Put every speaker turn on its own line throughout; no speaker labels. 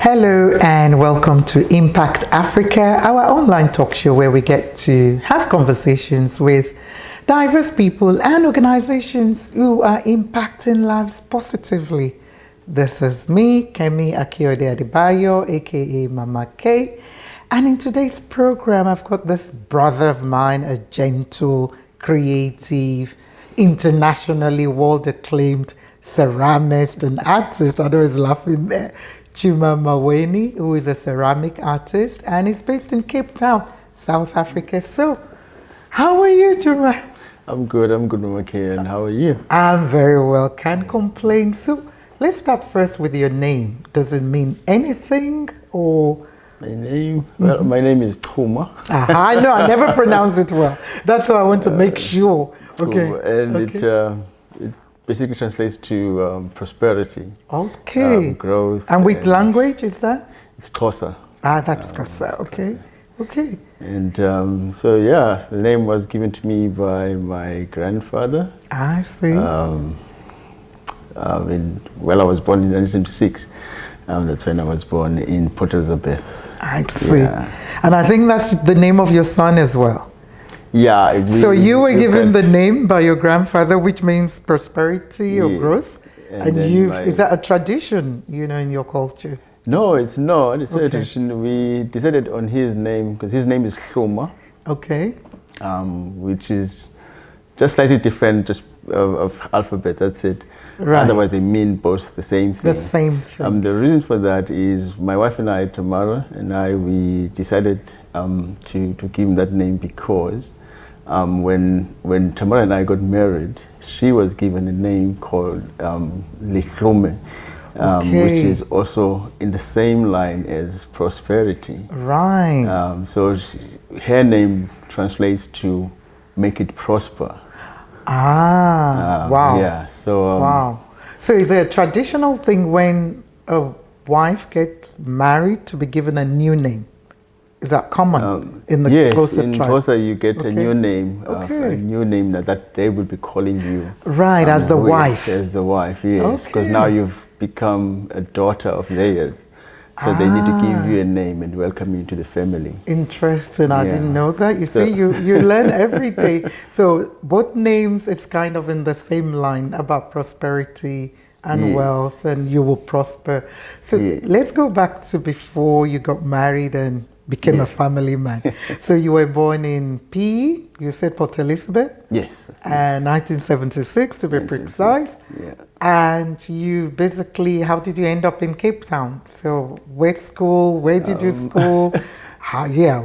Hello and welcome to Impact Africa, our online talk show where we get to have conversations with diverse people and organizations who are impacting lives positively. This is me, Kemi Akiode Adebayo, aka Mama K. And in today's program, I've got this brother of mine, a gentle, creative, internationally world-acclaimed ceramist and artist. I know he's laughing there. Chuma Maweni, who is a ceramic artist and is based in Cape Town, South Africa. So, how are you, Chuma?
I'm good, Mama K, and how are you?
I'm very well, can't complain. So, let's start first with your name. Does it mean anything or?
My name? Well, my name is Chuma.
I know, I never pronounce it well. That's why I want to make sure. Okay.
And it basically translates to prosperity.
Okay.
Growth.
And which language is that?
It's Xhosa.
That's Xhosa. Okay. Okay.
And so, yeah, the name was given to me by my grandfather.
I see.
I was born in 1976. That's when I was born in Port Elizabeth.
I see.
Yeah.
And I think that's the name of your son as well.
Yeah.
So you were given the name by your grandfather, which means prosperity or growth. And is that a tradition, in your culture?
No, it's not. It's not a tradition. We decided on his name because his name is Chuma.
Okay.
Which is just slightly different of alphabet. That's it.
Right.
Otherwise, they mean both the same thing.
The same thing.
The reason for that is my wife and I, Tamara, we decided to give him that name because when Tamara and I got married, she was given a name called Lihlume, which is also in the same line as prosperity.
Right.
So her name translates to make it prosper.
Wow.
Yeah. So.
Wow. So is it a traditional thing when a wife gets married to be given a new name? Is that common in the Xhosa tribe?
Yes, in Xhosa you get a new name, that they will be calling you.
Right, as the wife.
As the wife, yes. Because now you've become a daughter of theirs. So they need to give you a name and welcome you to the family.
Interesting, I didn't know that. You see, you learn every day. So both names, it's kind of in the same line about prosperity and wealth, and you will prosper. So let's go back to before you got married and became a family man. So you were born in you said Port Elizabeth?
Yes.
And 1976 to be precise.
Yeah.
And you basically, how did you end up in Cape Town? So where did you school?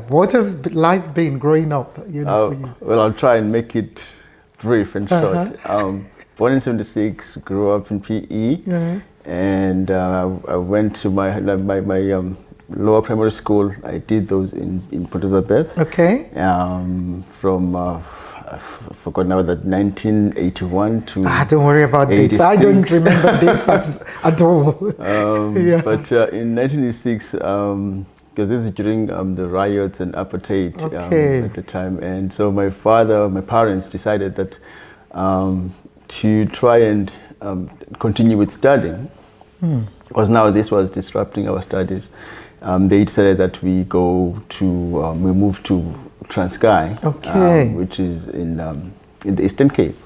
What has life been growing up, for you?
Well, I'll try and make it brief and short. Born in 76, grew up in PE, and I went to my lower primary school. I did those in Port Elizabeth.
Okay.
From I forgot now that 1981 to.
Don't worry about dates. I don't remember dates at all.
But in 1986, because this is during the riots and apartheid at the time, and so my parents decided that to try and continue with studying, because now this was disrupting our studies. They decided that we move to Transkei, which is in the Eastern Cape,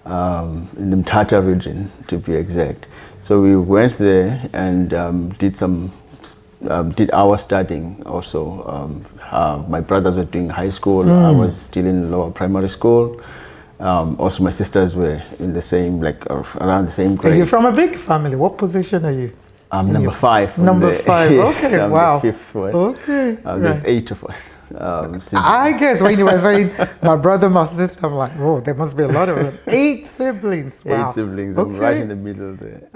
in the Mthatha region to be exact. So we went there and did our studying also. My brothers were doing high school. I was still in lower primary school. Also, my sisters were in the same, around the same grade.
Are you from a big family? What position are you?
I'm number 5.
Number 5, okay,
I'm
wow.
the 5th one.
Okay.
There's 8 of us.
I guess when you were saying my brother, my sister, I'm like, oh, there must be a lot of them. 8 siblings, wow.
8 siblings, I'm right in the middle there.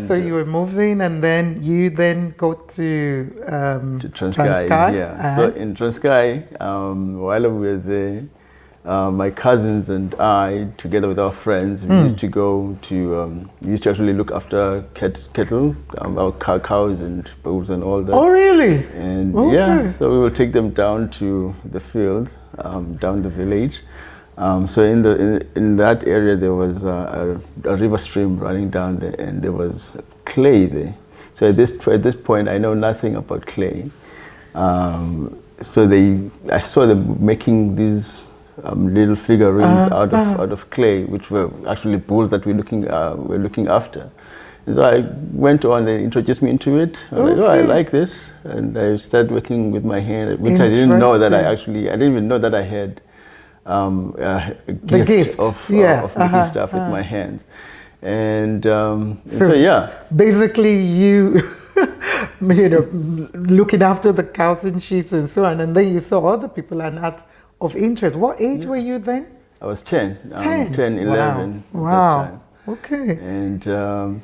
So you were moving and then you go to
Transkei. Yeah, so in Transkei, while we were there, my cousins and I, together with our friends, we used to go to, we used to actually look after cattle, our cows and bulls and all that.
Oh, really?
And so we will take them down to the fields, down the village. So in that area there was a river stream running down there, and there was clay there. So So at this point, I know nothing about clay. So I saw them making these little figurines out of clay, which were actually bulls that we're looking after. And so I went on. They introduced me into it. I was like, oh, I like this, and I started working with my hand, which I didn't know that I didn't even know that I had a gift of making stuff with my hands. And so yeah,
basically you looking after the cows and sheep and so on, and then you saw other people and that of interest. What age were you then?
I was 10.
10?
11
wow.
At that time.
Okay.
And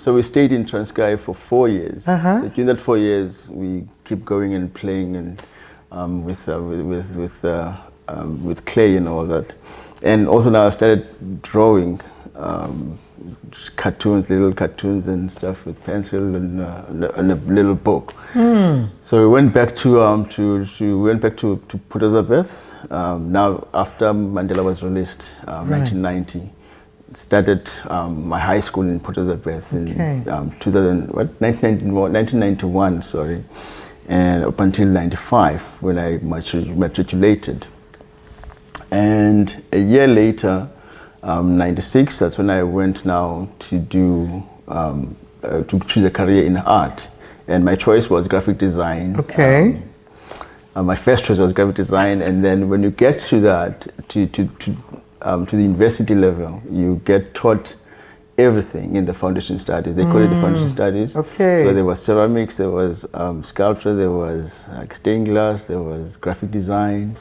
so we stayed in Transkei for 4 years. So during that 4 years, we keep going and playing and with clay and all that. And also now I started drawing cartoons, little cartoons and stuff with pencil and a little book. So we went back to Port Elizabeth. Now after Mandela was released, 1990. Started my high school in Port Elizabeth in 1991, sorry, and up until 95 when I matriculated. And a year later, 96, that's when I went now to do to choose a career in art, and my choice was graphic design.
Okay.
My first choice was graphic design, and then when you get to that, to the university level, you get taught everything in the foundation studies. They call it the foundation studies.
Okay.
So there was ceramics, there was sculpture, there was stained glass, there was graphic design,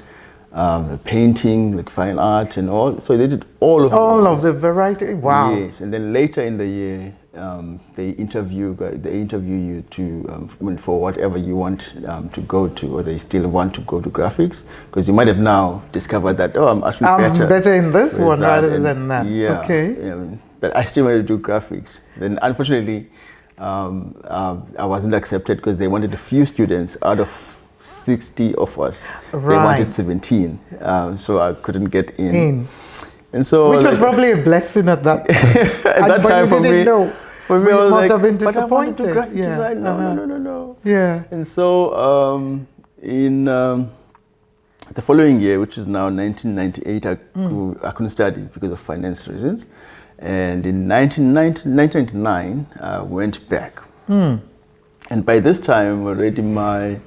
painting, like fine art and all. So they did all of
the variety. Wow.
Yes, and then later in the year, they interview you to for whatever you want to go to, or they still want to go to graphics, because you might have now discovered that I'm actually
better in this one rather than that.
Yeah.
Okay.
But I still wanted to do graphics. Then unfortunately, I wasn't accepted because they wanted a few students out of 60 of us. They wanted 17, so I couldn't get in. And so,
which was probably a blessing at that time.
At that time for me, I was
must
like,
have been
but I want to
disappointed.
do graphic design. No.
Yeah.
And so in the following year, which is now 1998, I couldn't study because of financial reasons. And in 1999, I went back. And by this time already, my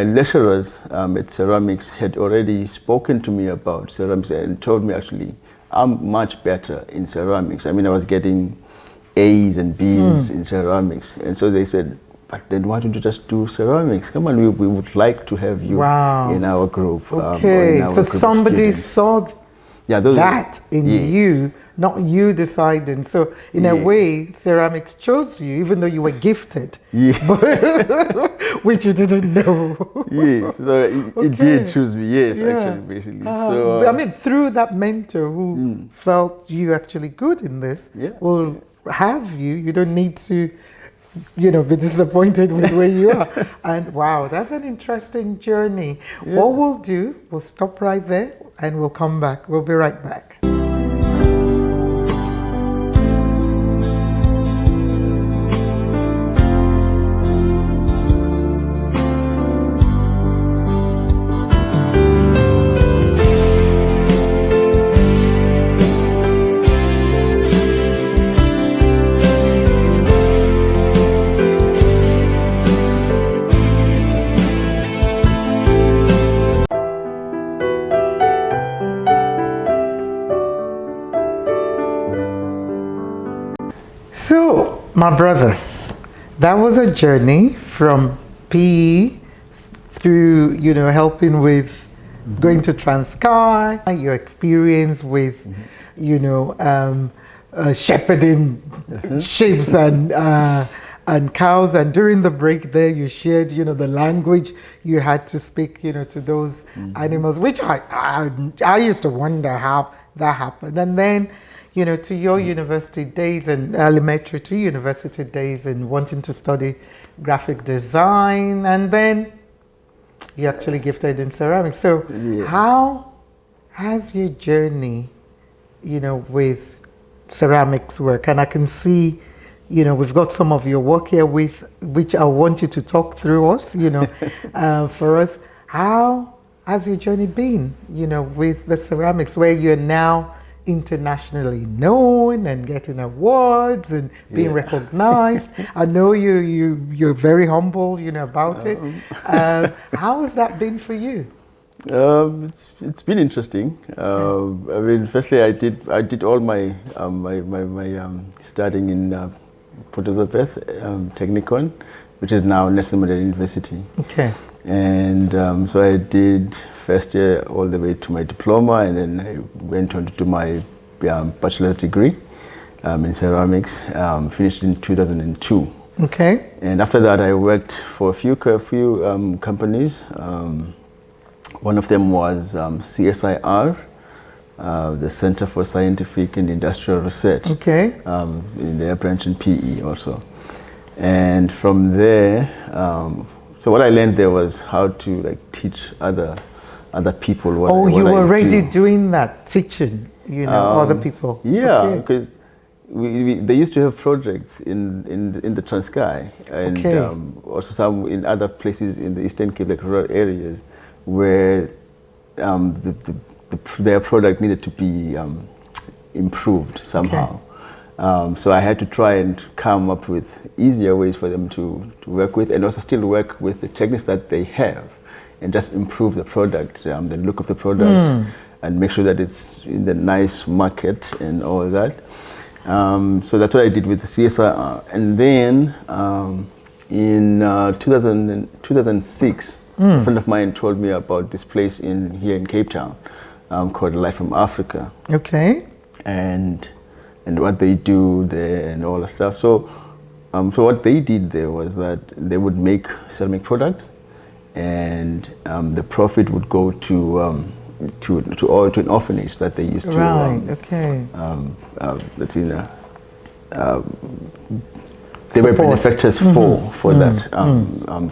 lecturers at ceramics had already spoken to me about ceramics and told me actually I'm much better in ceramics. I mean, I was getting A's and B's in ceramics. And so they said, but then why don't you just do ceramics? Come on, we would like to have you in our group.
Okay, so somebody saw that in you, not you deciding. So in a way, ceramics chose you, even though you were gifted, which you didn't know.
Yes, so it did choose me, actually, basically. So,
I mean, through that mentor who felt you actually good in this, will have you. You don't need to, be disappointed with where you are. And wow, that's an interesting journey. What we'll do, we'll stop right there and we'll come back. We'll be right back. So, my brother, that was a journey from PE through, helping with going to Transkei, your experience with, shepherding sheep and cows. And during the break there, you shared, the language you had to speak, to those animals, which I used to wonder how that happened. And then, to your university days and elementary to university days and wanting to study graphic design, and then you actually gifted in ceramics. So how has your journey, with ceramics work? And I can see, you know, we've got some of your work here with which I want you to talk through us, you know, for us. How has your journey been, you know, with the ceramics, where you're now internationally known and getting awards and being recognized? I know you're very humble, you know, about it. How has that been for you?
It's been interesting. I mean, firstly, I did all my studying in Port Elizabeth Technikon, which is now Nelson Mandela University.
Okay.
And so I did first year all the way to my diploma, and then I went on to do my bachelor's degree in ceramics, finished in 2002.
Okay.
And after that, I worked for a few companies. One of them was CSIR, the Center for Scientific and Industrial Research.
Okay.
In their branch in PE also. And from there, so what I learned there was how to like teach other people what
you were already
do.
doing that, teaching, you know, other people.
Yeah, because they used to have projects in the Transkei, and also some in other places in the Eastern Cape, like rural areas, where their product needed to be improved somehow. So I had to try and come up with easier ways for them to work with, and also still work with the techniques that they have, and just improve the product, the look of the product, and make sure that it's in the nice market and all that. So that's what I did with the CSIR. And then in 2006, a friend of mine told me about this place here in Cape Town called Life from Africa.
Okay.
And what they do there and all the stuff. So what they did there was that they would make ceramic products, and the profit would go to an orphanage that they used to.
Right. Okay.
That's in they were benefactors for that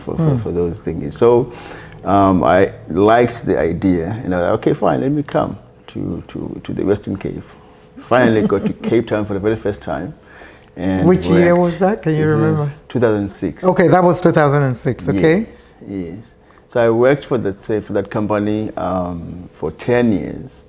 for those things. So I liked the idea, and I was like, okay, fine, let me come to the Western Cape. Finally got to Cape Town for the very first time. And
which year was that? Can you remember?
2006.
Okay, that was 2006. Okay.
Yes. So I worked for that company for 10 years,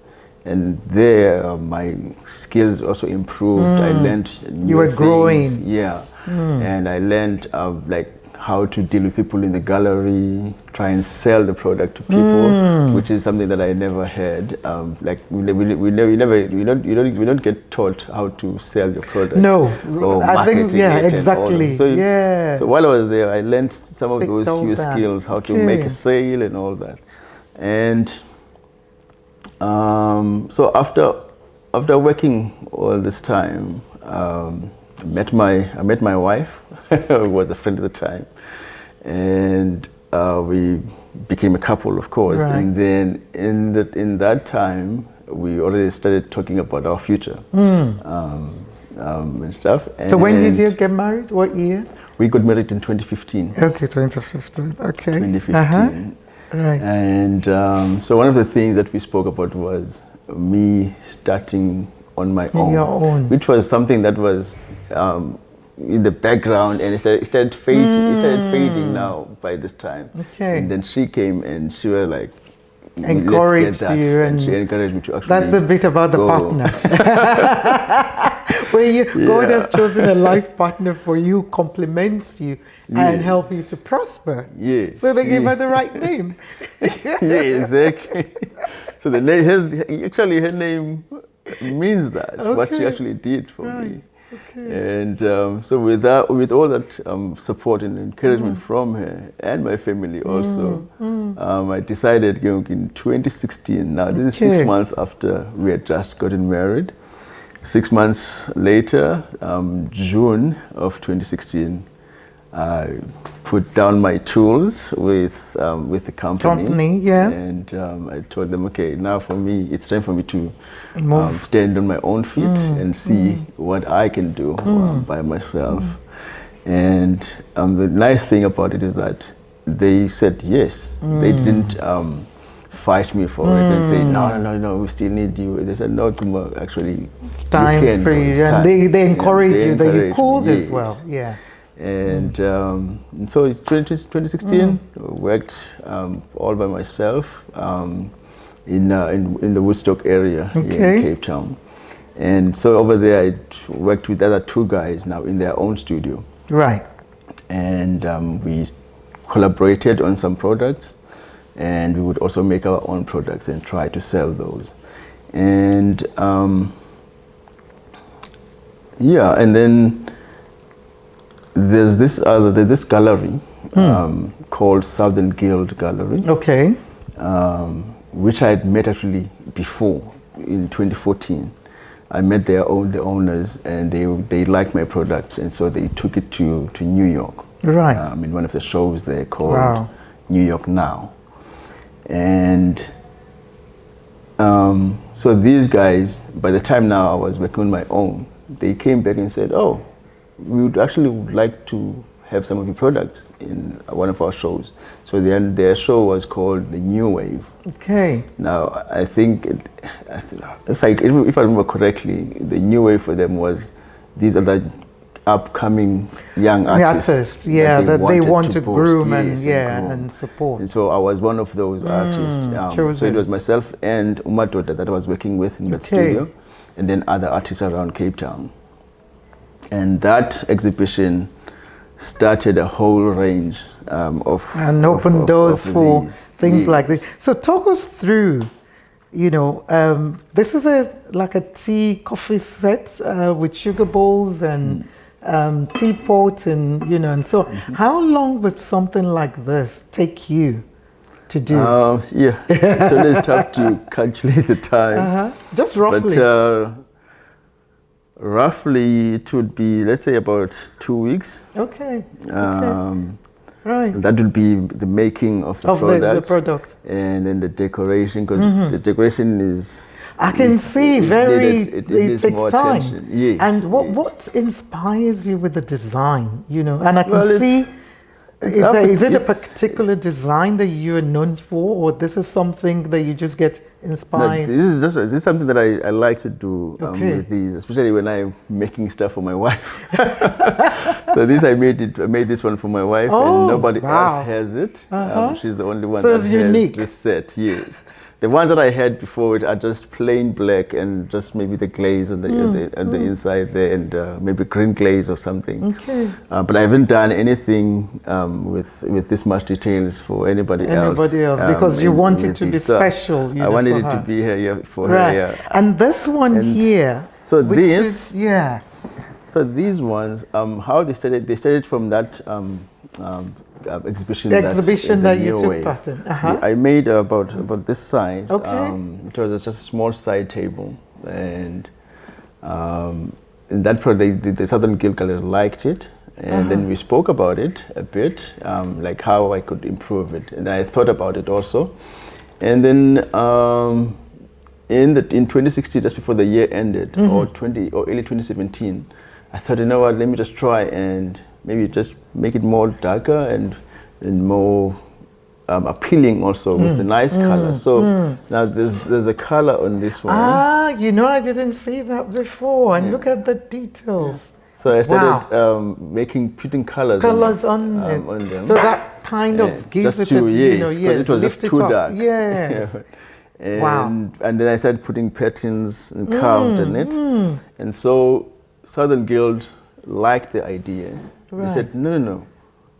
and there my skills also improved. I learned new things.
Growing.
Yeah. And I learned like how to deal with people in the gallery, try and sell the product to people, which is something that I never had. Like we don't get taught how to sell your product.
No,
I think
exactly.
So while I was there, I learned some of those few skills, how to make a sale and all that. And so after working all this time, I met my wife, who was a friend at the time, and we became a couple, of course. Right. And then in that time, we already started talking about our future and stuff.
So when did you get married? What year?
We got married in 2015.
Okay, 2015. Okay.
2015. Right. And so one of the things that we spoke about was me starting on my own, which was something that was in the background, and it started fading now by this time. Okay. And then she came and she was like,
encouraged you,
and she encouraged me to actually.
That's the bit about the partner. Where God has chosen a life partner for you, compliments you, and help you to prosper.
Yes.
So they gave her the right name.
Yeah, exactly. So the name her name means that what she actually did for me. Okay. And so with all that support and encouragement from her and my family also, I decided in 2016. Now this is 6 months after we had just gotten married. 6 months later, June of 2016, I put down my tools with the company. And I told them, okay, now for me, it's time for me to stand on my own feet and see what I can do by myself. And the nice thing about it is that they said yes. They didn't fight me for it and say, no, we still need you. They said, no, Chuma, actually,
it's time for you. And they encourage you, that you called as well. Yeah.
And so it's 2016, worked all by myself in the Woodstock area here in Cape Town. And so over there, I worked with other two guys now in their own studio.
Right.
And we collaborated on some products, and we would also make our own products and try to sell those. And yeah, and then there's this gallery called Southern Guild Gallery. Okay. Which I had met actually before in 2014. I met the owners, and they liked my product, and so they took it to New York. Right. In one of the shows there called New York Now. And so these guys, by the time now I was working on my own, they came back and said, oh, we would like to have some of your products in one of our shows. So their show was called The New Wave. Okay. Now, I think, if I remember correctly, The New Wave for them was these are the upcoming young artists. That they want to groom and support. And so I was one of those artists. So it was myself and Umadoda that I was working with in that studio, and then other artists around Cape Town. And that exhibition started a whole range and opened doors for things like this. So talk us through, this is like a tea coffee set with sugar bowls and teapots and and so how long would something like this take you to do? So it's tough to calculate the time. Just roughly. But roughly it would be, let's say, about 2 weeks. Okay. Right. That would be the making of the product. And then the decoration, because the decoration is... I can see it takes time. Yes, and what inspires you with the design, And I can see, is it a particular design that you're known for, or this is something that you just get inspired? No, this is something that I like to do with these, especially when I'm making stuff for my wife. So I made this one for my wife, and nobody else has it. She's the only one that has this set. Yes. The ones that I had before it are just plain black and just maybe the glaze on the inside there, and maybe green glaze or something. Okay. But I haven't done anything with this much details for anybody else. Because you want it to be special. I wanted it to be here for her. Yeah. And this one here. So So these ones, how they started from that. Exhibition that you took part in. I made about this size. It was just a small side table, and in that project the Southern Guild Gallery liked it, and then we spoke about it a bit, like how I could improve it, and I thought about it also, and then in 2016, just before the year ended, or early 2017, I thought, you know what, let me just try and maybe just make it more darker and more appealing also with a nice color. So now there's a color on this one. I didn't see that before. And look at the details. So I started putting colors on them. So that kind of gives it it was just too dark. Yes. And then I started putting patterns and carved on it. And so Southern Guild liked the idea. They said, no,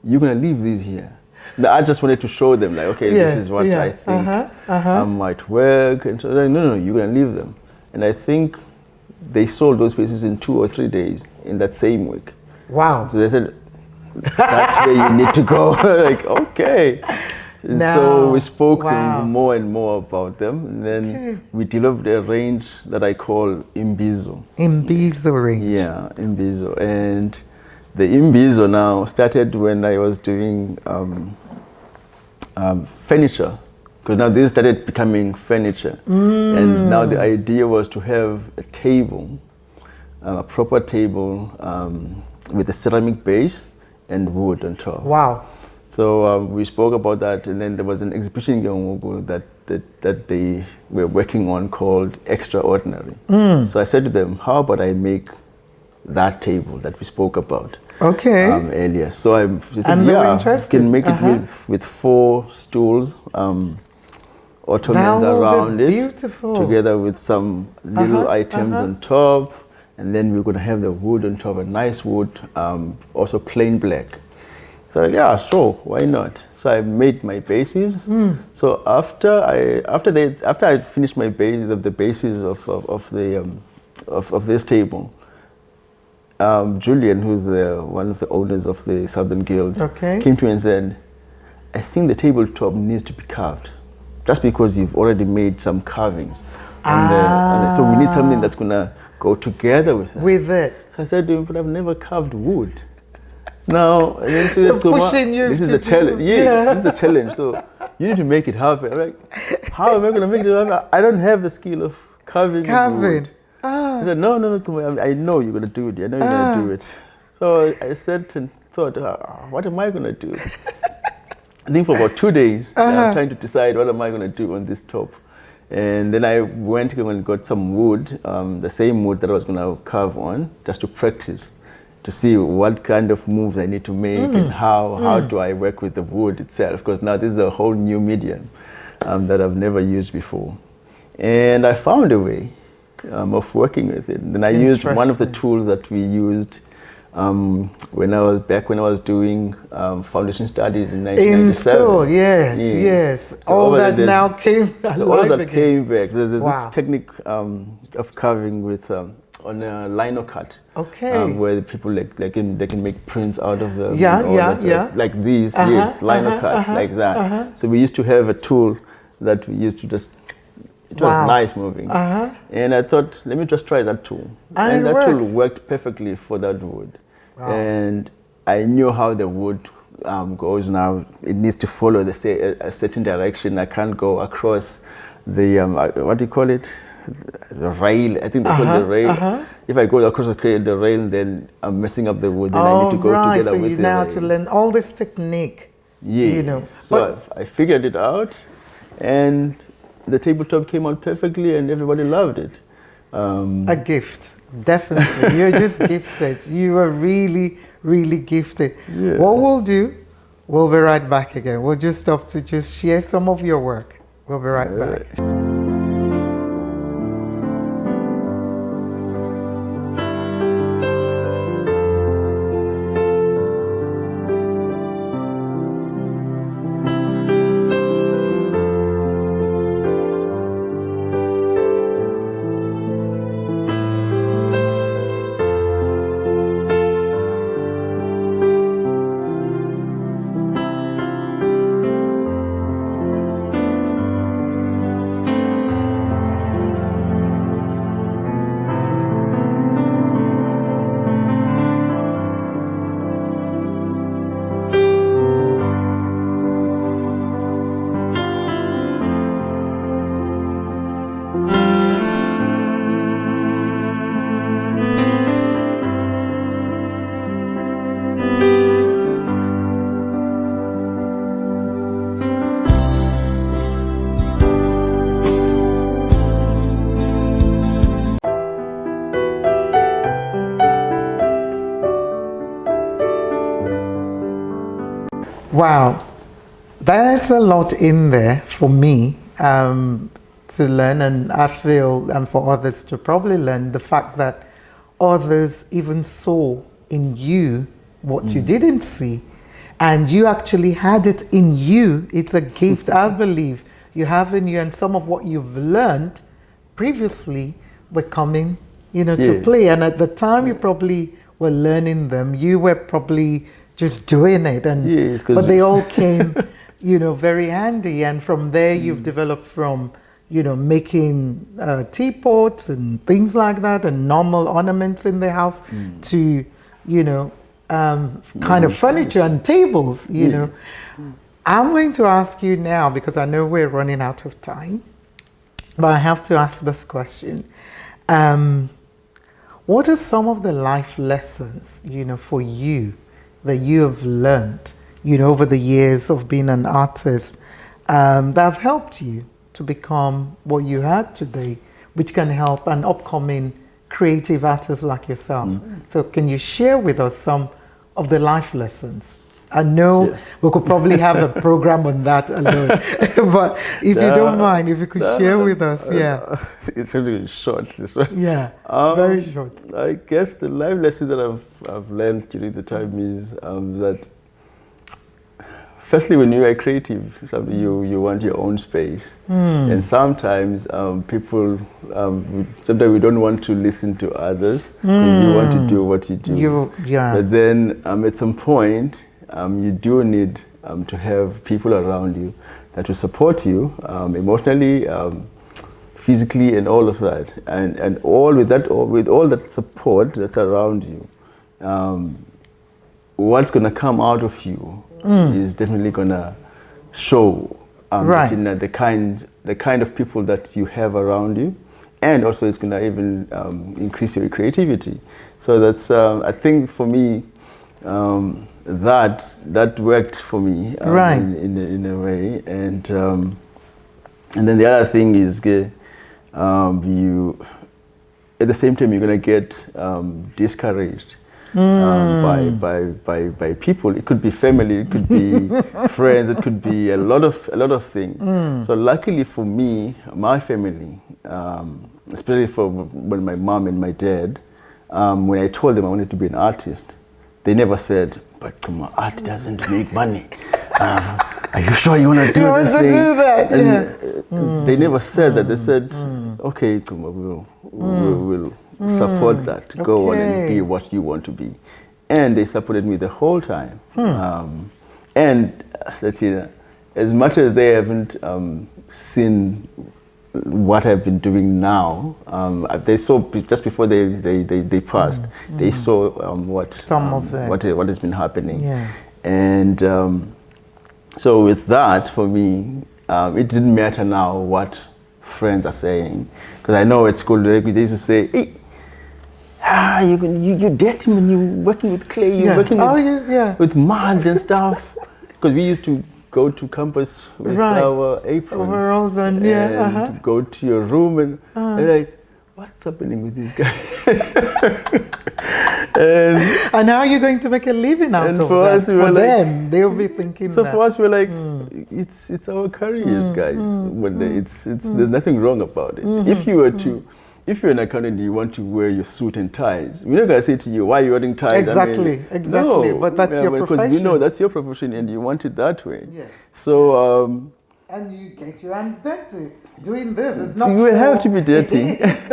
you're going to leave these here. Now, I just wanted to show them, like, okay, this is what I think might work. And so they're like, no, you're going to leave them. And I think they sold those pieces in 2 or 3 days in that same week. Wow. So they said, that's where you need to go. Like, okay. And so we spoke more and more about them. And then we developed a range that I call Imbizo. Imbizo range. Yeah, Imbizo. And the Imbizo now started when I was doing furniture, because now this started becoming furniture. And now the idea was to have a table, a proper table with a ceramic base and wood on top. Wow. So we spoke about that, and then there was an exhibition in Gyeongwon that they were working on called Extraordinary. So I said to them, how about I make that table that we spoke about earlier. So I said, yeah, can make it with 4 stools, ottomans around it,
beautiful.
Together with some little items on top, and then we're going to have the wood on top, a nice wood, also plain black. So yeah, sure, why not? So I made my bases. So after I finished my base, the bases of this table, Julian, who's one of the owners of the Southern Guild, came to me and said, I think the tabletop needs to be carved, just because you've already made some carvings. And so we need something that's going to go together with it. So I said to him, but I've never carved wood. Now, this is a challenge. This is a challenge. So you need to make it happen. I'm like, how am I going to make it happen? I don't have the skill of carving wood. He said, no, I know you're going to do it. I know you're going to do it. So I sat and thought, what am I going to do? I think for about 2 days, I'm trying to decide what am I going to do on this top. And then I went and got some wood, the same wood that I was going to carve on, just to practice, to see what kind of moves I need to make and how do I work with the wood itself. Because now this is a whole new medium that I've never used before. And I found a way of working with it. Then I used one of the tools that we used when I was doing foundation studies in 1997.
In school, yes. So all that now came alive
so all that
again.
Came back. There's this technique of carving with on a lino cut. Where the people they can make prints out of them. Like these, lino cuts like that. So we used to have a tool that we used to just. It was nice moving. And I thought, let me just try that tool. And that tool worked perfectly for that wood. And I knew how the wood goes now. It needs to follow a certain direction. I can't go across the, what do you call it? The rail. I think they call it the rail. If I go across the rail, then I'm messing up the wood. Then I need to go together with the rail. So you
now to learn all this technique.
So I figured it out. And the tabletop came out perfectly and everybody loved it.
A gift, definitely. You're just gifted. You are really, really gifted. What we'll do, we'll be right back again. We'll just stop to just share some of your work. We'll be right back. Wow, there's a lot in there for me to learn, and I feel, and for others to probably learn, the fact that others even saw in you what you didn't see, and you actually had it in you. It's a gift, I believe, you have in you, and some of what you've learned previously were coming, to play. And at the time you probably were learning them, you were probably just doing it, and but they all came, very handy. And from there, you've developed from, making teapots and things like that, and normal ornaments in the house, to, kind of furniture and tables. I'm going to ask you now, because I know we're running out of time, but I have to ask this question. What are some of the life lessons, for you, that you have learned, over the years of being an artist that have helped you to become what you are today, which can help an upcoming creative artist like yourself. So can you share with us some of the life lessons? I know we could probably have a program on that alone, but if you don't mind, if you could share with us,
It's really short, this one.
Yeah, very short.
I guess the life lesson that I've learned during the time is that firstly, when you are creative, you want your own space, and sometimes people, sometimes we don't want to listen to others because you want to do what you do. But then at some point, you do need to have people around you that will support you emotionally, physically, and all of that, and all with all that support that's around you. What's going to come out of you is definitely going to show the kind of people that you have around you, and also it's going to even increase your creativity. So that's I think for me that worked for me in a way, and then the other thing is you at the same time you're going to get discouraged by people. It could be family, it could be friends, it could be a lot of things. So luckily for me, my family, especially when my mom and my dad, when I told them I wanted to be an artist, they never said, "But come on, art doesn't make money. Are you sure you want to do this thing?"
Do that?
They never said that. They said, "Okay, come on, we'll support that. Go on and be what you want to be." And they supported me the whole time. And as much as they haven't seen what I've been doing now, they saw just before they passed. They saw what has been happening. And so with that, for me, it didn't matter now what friends are saying, because I know at school they used to say, "Hey, you dating when you're working with clay, you're working with mud and stuff," because we used to go to campus with our aprons,
overalls, and
go to your room and they're like, "What's happening with these guys?"
and how are you going to make a living out of that? For them, they'll be thinking
so for us, we're like, it's our careers, guys. There's nothing wrong about it. If you're an accountant and you want to wear your suit and ties, we're not going to say to you, "Why are you wearing ties?"
Exactly. No, but that's your profession.
Because we know that's your profession and you want it that way. Yes. So,
and you get your hands dirty doing this. It's not.
You have to be dirty.
It's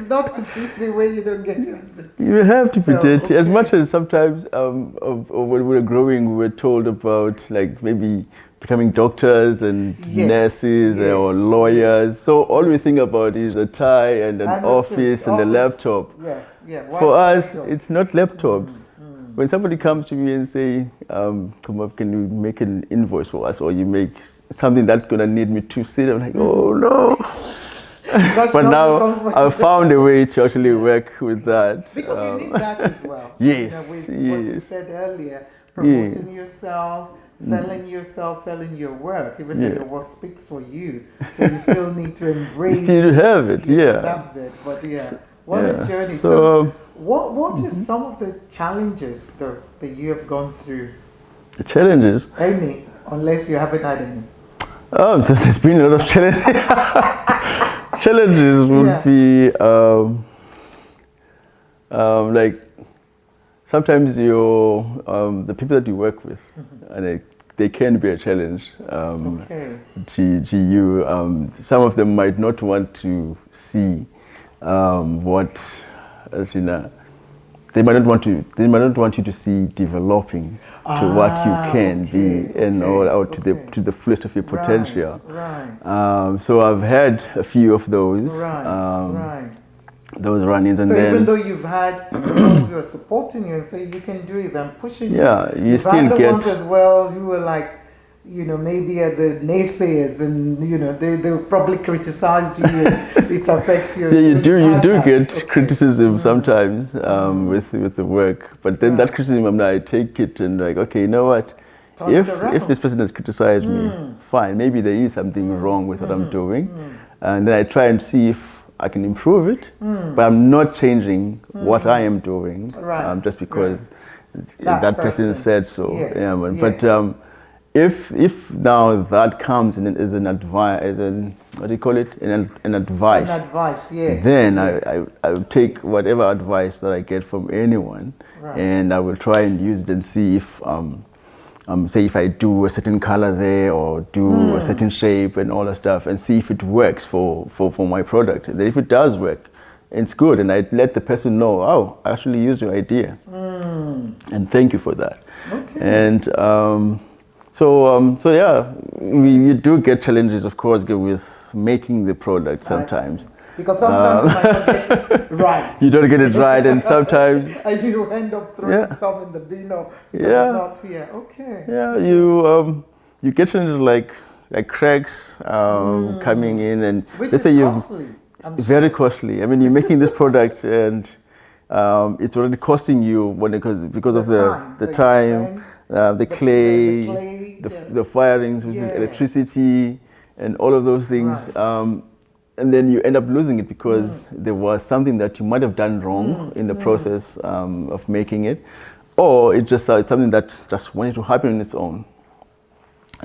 not the way you don't get your hands dirty.
You have to be dirty. As much as sometimes when we were growing, we were told about like maybe becoming doctors and nurses or lawyers. So all we think about is a tie and an office and a laptop. For us, it's not laptops. When somebody comes to me and say, "Come up, can you make an invoice for us?" or you make something that's gonna need me to sit, I'm like, "Oh no." But now I've found a way to actually work with that.
Because you need that as well.
Yes.
With what you said earlier, promoting yourself, selling yourself, selling your work, even though your work speaks for you. So you still need to embrace
you still have it,
that bit. But what a journey. So what is some of the challenges that you have gone through?
The challenges?
Any, unless you haven't had any.
There's been a lot of challenges. Challenges would be like sometimes the people that you work with, and they can be a challenge to you. Some of them might not want to see they might not want you to see developing to what you can be or to the fullest of your potential. So I've had a few of those. Those run-ins, and
so
then
even though you've had those who are supporting you and say you can do it and pushing
you still
had the
get
ones as well who were like, maybe the naysayers, and they'll probably criticize you and it affects you.
You do get criticism sometimes with the work, but then that criticism, I take it and like, okay, you know what, if this person has criticized me, fine, maybe there is something wrong with what I'm doing, and then I try and see if I can improve it, but I'm not changing what I am doing just because that person said so.
Yes.
Yeah, but if now that comes in as an advice, as an, what do you call it, an advice,
yes,
then I will take whatever advice that I get from anyone, and I will try and use it and see if say if I do a certain color there or do a certain shape and all that stuff, and see if it works for my product. Then if it does work, it's good, and I let the person know, oh, I actually used your idea, and thank you for that.
Okay.
And so yeah, you do get challenges, of course, with making the product sometimes.
Because sometimes you might not get it right.
You don't get it right, and sometimes
and you end up throwing some in the bin because it's not here. Okay.
Yeah, you get challenges like cracks coming in, and
which
let's
is
say
costly.
Very costly. I mean, you're making this product, and it's already costing you because of the time, the clay, the firings, which is electricity, and all of those things. And then you end up losing it because there was something that you might have done wrong in the process of making it, or it's just something that just wanted to happen on its own.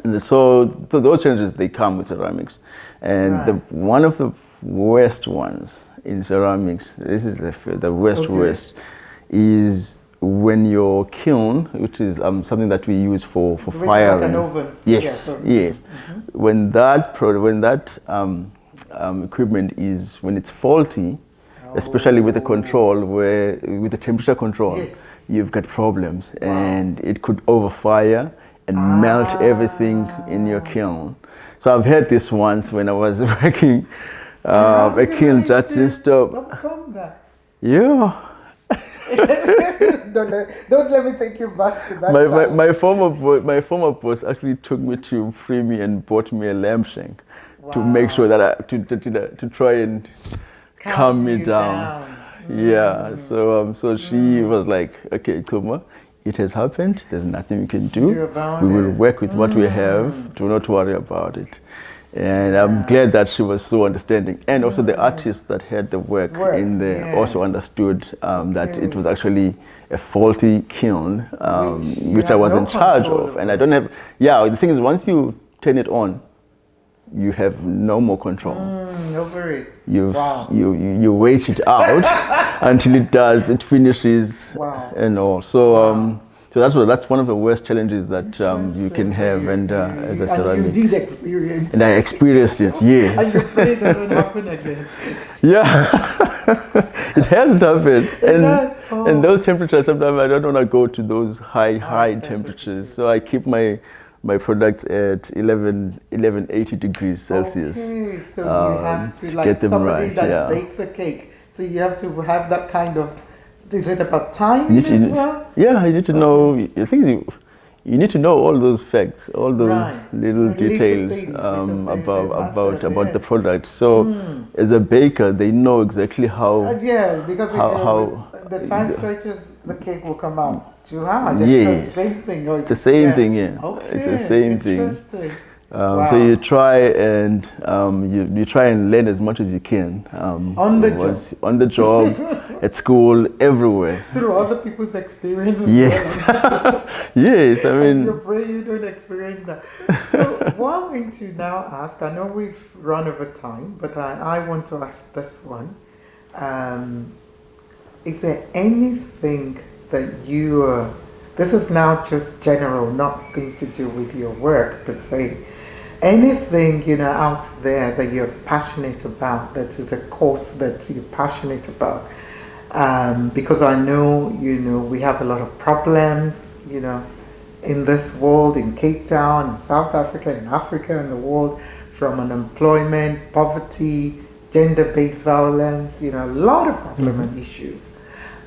And so those challenges, they come with ceramics. And one of the worst ones in ceramics, this is the worst, is when your kiln, which is something that we use for firing.
Like an oven.
Yes. When that equipment when it's faulty, especially with the control, with the temperature control, you've got problems, and it could overfire and melt everything in your kiln. So I've had this once when I was working a kiln just didn't stop.
Overcome that.
Yeah.
don't let me take you back to that.
My former boss actually took me to free me and bought me a lamp shank to make sure that to try and calm me down. Yeah. So she was like, okay, Chuma, it has happened. There's nothing we can do. We will work with what we have. Do not worry about it. And I'm glad that she was so understanding. And also the artists that had the work in there also understood that it was actually a faulty kiln, which I was in charge of. And I don't have, the thing is, once you turn it on, you have no more control.
Over it.
You wait it out until it finishes and all. So so that's one of the worst challenges that you can have, and as a ceramic.
And you did experience.
And I experienced it, yes.
And you pray it doesn't happen again.
Yeah, it hasn't happened. And those temperatures, sometimes I don't want to go to those high temperatures. So I keep my products at 1180 degrees Celsius.
Okay, so you have to, like
get them
somebody
right,
that bakes a cake. So you have to have that kind of. Is it about timing as well?
Yeah, you need to know. The thing is, you need to know all those facts, all those little details about the product. So, as a baker, they know exactly how.
Because how the time stretches, the cake will come out too hard. It's the same thing.
It's the same thing. Yeah. Okay. It's the same thing. So you try and you try and learn as much as you can
on the
job, at school, everywhere.
Through other people's experiences.
Yes, yes. I mean,
you're afraid you don't experience that. So what I'm going to now ask, I know we've run over time, but I want to ask this one. Is there anything that you? This is now just general, nothing to do with your work per se. Anything, out there that you're passionate about, that is a cause that you're passionate about. Because I know, we have a lot of problems, in this world, in Cape Town, in South Africa, in Africa, in the world, from unemployment, poverty, gender-based violence, a lot of problem and issues.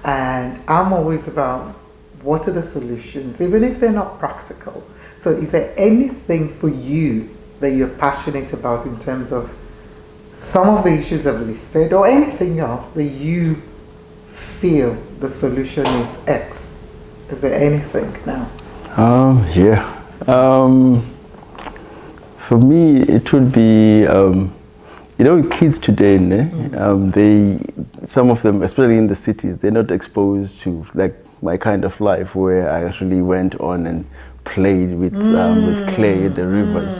And I'm always about what are the solutions, even if they're not practical. So is there anything for you that you're passionate about in terms of some of the issues I've listed, or anything else that you feel the solution is X? Is there anything now?
Yeah, For me, it would be, kids today, some of them, especially in the cities, they're not exposed to like my kind of life where I actually went on and played with clay in the rivers.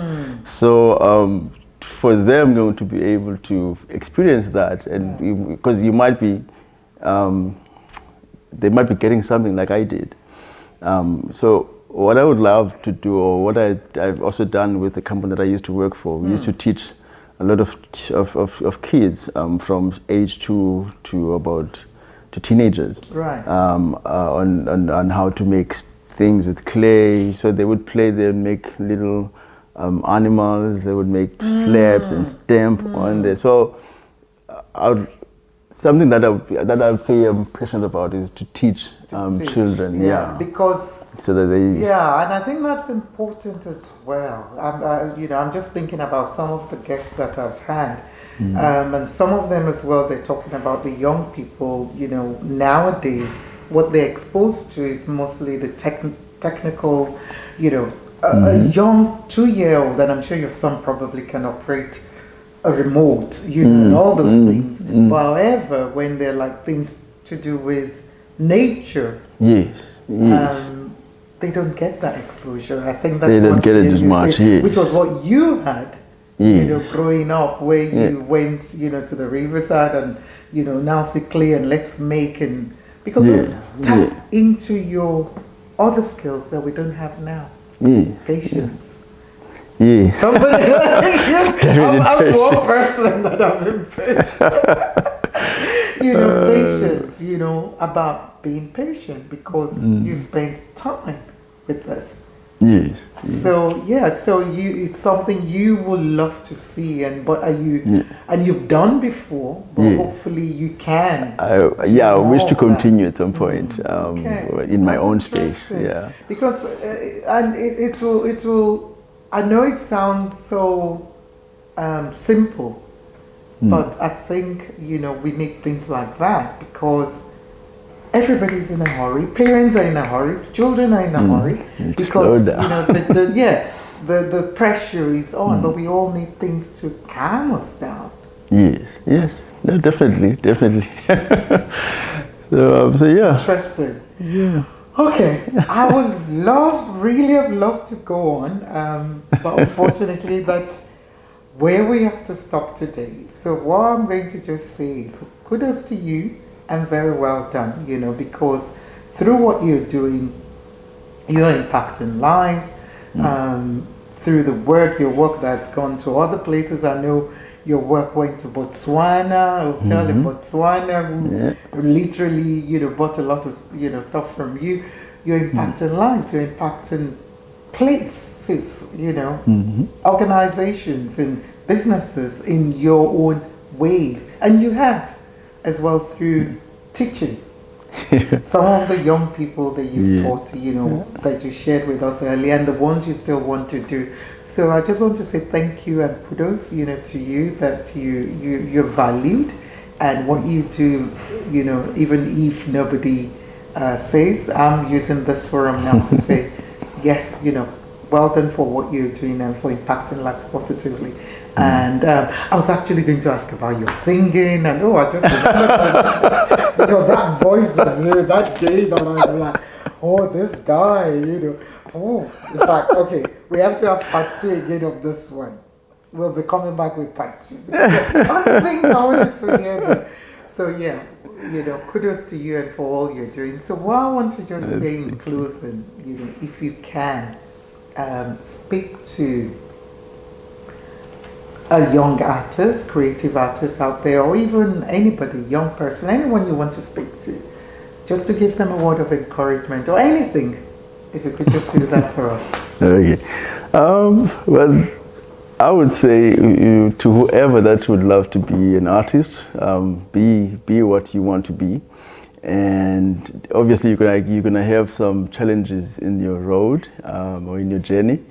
So for them going to be able to experience that, and because you might be, they might be getting something like I did. So what I would love to do, or what I've also done with the company that I used to work for, we used to teach a lot of kids from age 2 to teenagers,
right?
On how to make things with clay. So they would play, they would make little animals, they would make slabs and stamp on there. So something that I would say I'm passionate about is to teach children,
because
so that they
and I think that's important as well. I'm just thinking about some of the guests that I've had, and some of them as well. They're talking about the young people. Nowadays, what they're exposed to is mostly the technical. A young 2-year-old, and I'm sure your son probably can operate a remote, and all those things. But however, when they're like things to do with nature, they don't get that exposure. I think that's
they don't get it as much,
which was what you had, growing up, where you went, to the riverside and, now see clay and let's make, and because it's tap into your other skills that we don't have now. Patience. Somebody, I'm one person that I've been patient. Patience, about being patient because you spent time with this. So it's something you would love to see, and you've done before, but hopefully you can.
I wish to continue at some point in my own space. Yeah,
because and it will. I know it sounds so simple, but I think we need things like that because everybody's in a hurry. Parents are in a hurry. Children are in a hurry because the pressure is on. But we all need things to calm us down.
Yes, no, definitely. so yeah.
Interesting.
Yeah.
Okay, I would really have loved to go on, but unfortunately that's where we have to stop today. So what I'm going to just say is kudos to you and very well done, because through what you're doing, you're impacting lives, through your work that's gone to other places. I know your work went to Botswana, a hotel in Botswana, who literally, bought a lot of, stuff from you. You're impacting lives, you're impacting places, organizations and businesses in your own ways. And you have as well through teaching. Some of the young people that you've taught, that you shared with us earlier, and the ones you still want to do. So I just want to say thank you and kudos, to you, that you're valued, and what you do, even if nobody says, I'm using this forum now to say, yes, well done for what you're doing and for impacting lives positively. And I was actually going to ask about your singing, and I just remembered because that voice of that day that I'm like, this guy, in fact, okay, we have to have part 2 again of this one. We'll be coming back with part 2. Other things I wanted to hear there. So yeah, kudos to you and for all you're doing. So what I want to just say in closing, if you can, speak to a young artist, creative artist out there, or even anybody, young person, anyone you want to speak to, just to give them a word of encouragement or anything, if you could just do that for us.
Okay. Well, I would say to whoever that would love to be an artist, be what you want to be. And obviously you're gonna have some challenges in your road or in your journey.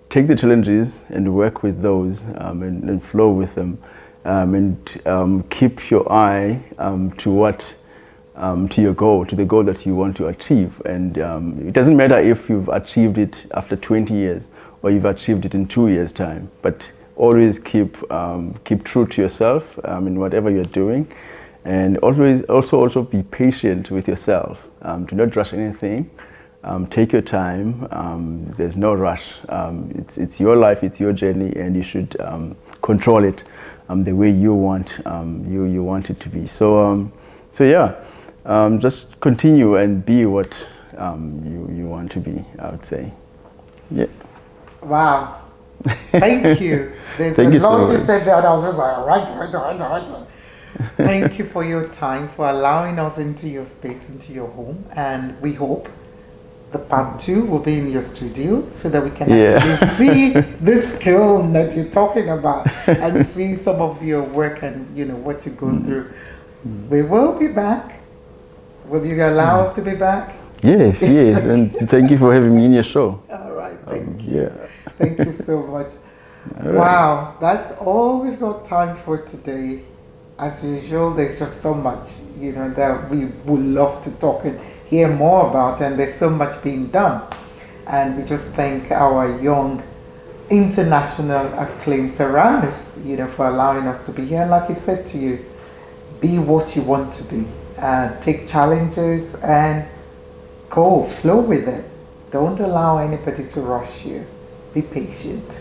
Take the challenges and work with those and flow with them, and keep your eye to what to your goal, to the goal that you want to achieve. And it doesn't matter if you've achieved it after 20 years or you've achieved it in 2 years' time, but always keep true to yourself in whatever you're doing, and always also be patient with yourself. Do not rush anything. Take your time. There's no rush. It's your life, it's your journey, and you should control it the way you want you want it to be. So yeah, just continue and be what you want to be, I would say. Yeah.
Wow. Thank you. There's
Thank
a
you so
lot you
much.
said there, and I was just like, right. Thank you for your time, for allowing us into your space, into your home, and we hope the part 2 will be in your studio so that we can actually see this skill that you're talking about and see some of your work and what you're going through. We will be back. Will you allow us to be back?
Yes, and thank you for having me in your show.
All right, thank you.
Yeah.
Thank you so much.
Right.
Wow, that's all we've got time for today. As usual, there's just so much, that we would love to talk and hear more about, and there's so much being done. And we just thank our young, international acclaimed ceramicist, for allowing us to be here. And like he said to you, be what you want to be. Take challenges and go, flow with it. Don't allow anybody to rush you. Be patient.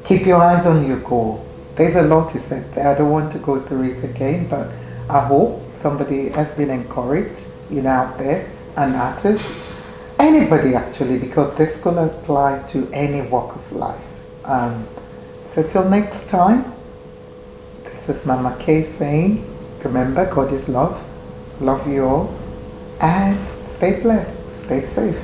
Keep your eyes on your goal. There's a lot he said there. I don't want to go through it again, but I hope somebody has been encouraged, out there, an artist, anybody actually, because this could apply to any walk of life. So till next time, this is Mama K saying, remember, God is love. Love you all, and stay blessed, stay safe.